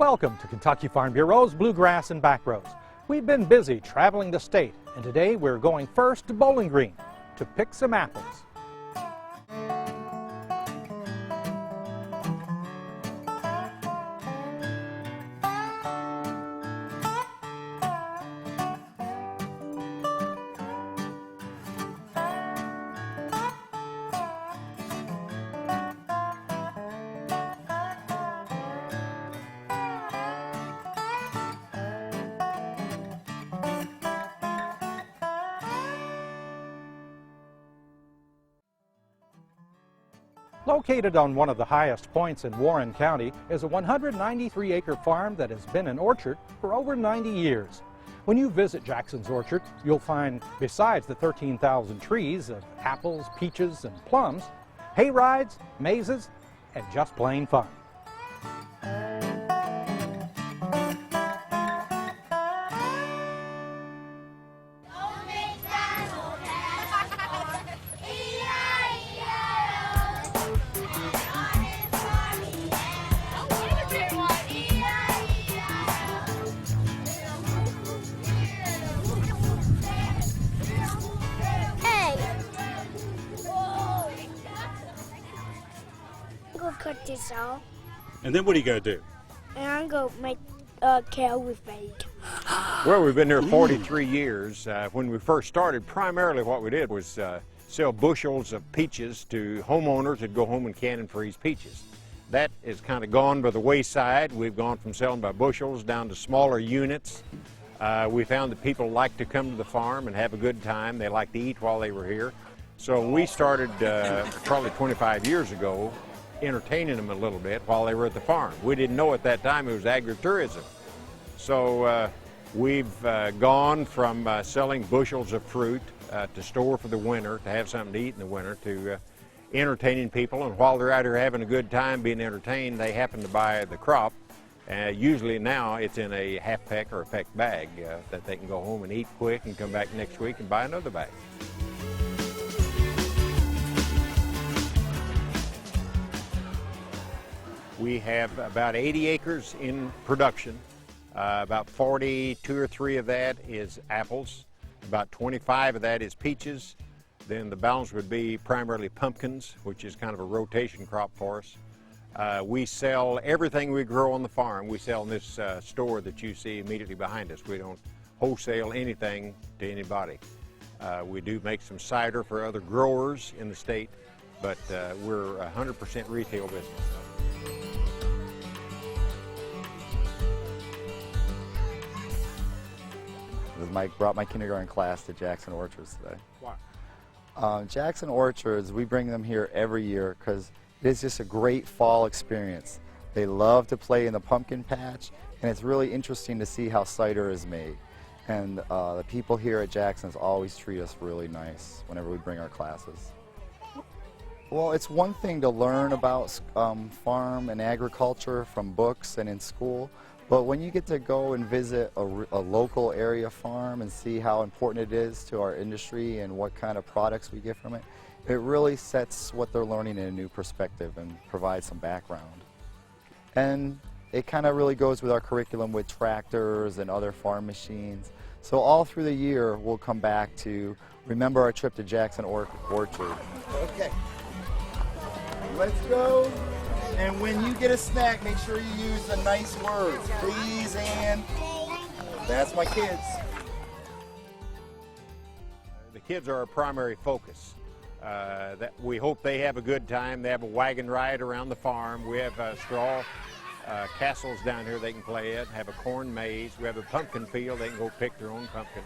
Welcome to Kentucky Farm Bureau's Bluegrass and Back Rows. We've been busy traveling the state, and today we're going first to Bowling Green to pick some apples. Located on one of the highest points in Warren County is a 193-acre farm that has been an orchard for over 90 years. When you visit Jackson's Orchard, you'll find, besides the 13,000 trees of apples, peaches, and plums, hay rides, mazes, and just plain fun. Cut this off. And then what are you going to do? And I'm going to make kale with bait. Well, we've been here 43 years. When we first started, primarily what we did was sell bushels of peaches to homeowners that go home and can and freeze peaches. That is kind of gone by the wayside. We've gone from selling by bushels down to smaller units. We found that people like to come to the farm and have a good time. They like to eat while they were here. So we started probably 25 years ago entertaining them a little bit while they were at the farm. We didn't know at that time it was agritourism. So we've gone from selling bushels of fruit to store for the winter, to have something to eat in the winter, to entertaining people. And while they're out here having a good time being entertained, they happen to buy the crop. Usually now it's in a half peck or a peck bag that they can go home and eat quick and come back next week and buy another bag. We have about 80 acres in production. About 42 or 3 of that is apples. About 25 of that is peaches. Then the balance would be primarily pumpkins, which is kind of a rotation crop for us. We sell everything we grow on the farm. We sell in this store that you see immediately behind us. We don't wholesale anything to anybody. We do make some cider for other growers in the state, but we're 100% retail business. Mike brought my kindergarten class to Jackson Orchards today. Why? Jackson Orchards, we bring them here every year because it is just a great fall experience. They love to play in the pumpkin patch, and it's really interesting to see how cider is made. And the people here at Jackson's always treat us really nice whenever we bring our classes. Well, it's one thing to learn about farm and agriculture from books and in school, but when you get to go and visit a local area farm and see how important it is to our industry and what kind of products we get from it, it really sets what they're learning in a new perspective and provides some background. And it kind of really goes with our curriculum with tractors and other farm machines. So all through the year, we'll come back to remember our trip to Jackson Orchard. Okay, let's go. And when you get a snack, make sure you use the nice words. Please and. That's my kids. The kids are our primary focus. That we hope they have a good time. They have a wagon ride around the farm. We have straw castles down here they can play at, have a corn maze. We have a pumpkin field. They can go pick their own pumpkin.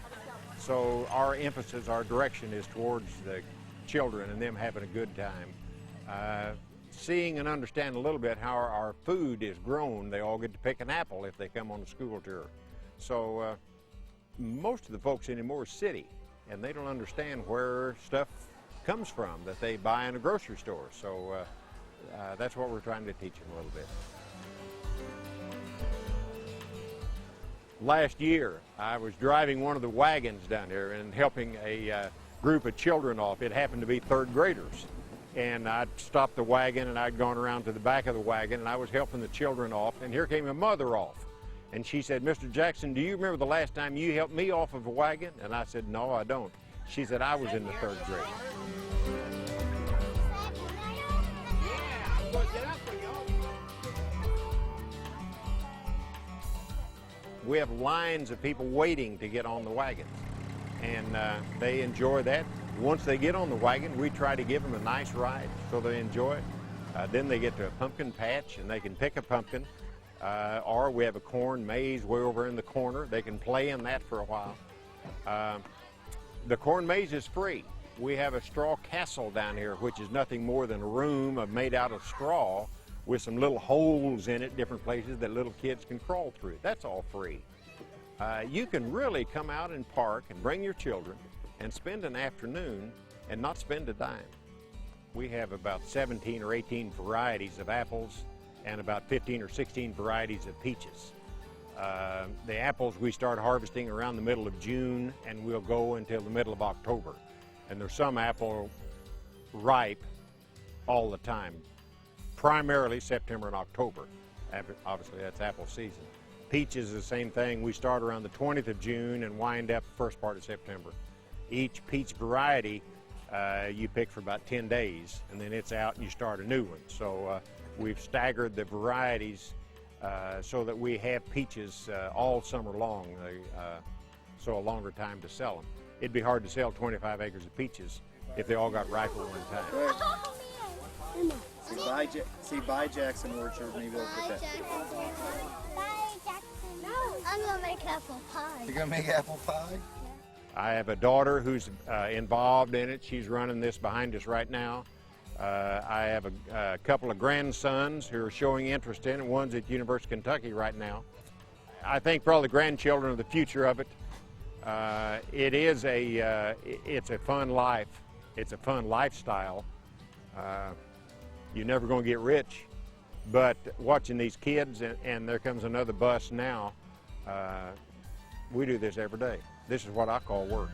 So our emphasis, our direction is towards the children and them having a good time. Seeing and understand a little bit how our food is grown. They all get to pick an apple if they come on a school tour. So most of the folks anymore are city, and they don't understand where stuff comes from that they buy in a grocery store. So that's what we're trying to teach them a little bit. Last year, I was driving one of the wagons down here and helping a group of children off. It happened to be third graders. And I'd stopped the wagon and I'd gone around to the back of the wagon and I was helping the children off, and here came a mother off. And she said, "Mr. Jackson, do you remember the last time you helped me off of a wagon?" And I said, "No, I don't." She said, "I was in the 3rd grade." We have lines of people waiting to get on the wagons, and they enjoy that. Once they get on the wagon, we try to give them a nice ride so they enjoy it. Then they get to a pumpkin patch and they can pick a pumpkin, or we have a corn maze way over in the corner. They can play in that for a while. The corn maze is free. We have a straw castle down here, which is nothing more than a room made out of straw with some little holes in it, different places that little kids can crawl through. That's all free. You can really come out and park and bring your children and spend an afternoon and not spend a dime. We have about 17 or 18 varieties of apples and about 15 or 16 varieties of peaches. The apples we start harvesting around the middle of June and we'll go until the middle of October. And there's some apple ripe all the time, primarily September and October. Obviously that's apple season. Peaches is the same thing. We start around the 20th of June and wind up the first part of September. Each peach variety you pick for about 10 days and then it's out and you start a new one. So we've staggered the varieties so that we have peaches all summer long, so a longer time to sell them. It'd be hard to sell 25 acres of peaches if they all got ripe at one time. Say bye, Jackson Orchard. Maybe they'll get that. Bye, Jackson. I'm gonna make apple pie. You're gonna make apple pie? I have a daughter who's involved in it. She's running this behind us right now. I have a couple of grandsons who are showing interest in it. One's at University of Kentucky right now. I think probably the grandchildren are the future of it. It's a fun life. It's a fun lifestyle. You're never going to get rich, but watching these kids, and there comes another bus now, we do this every day. This is what I call work.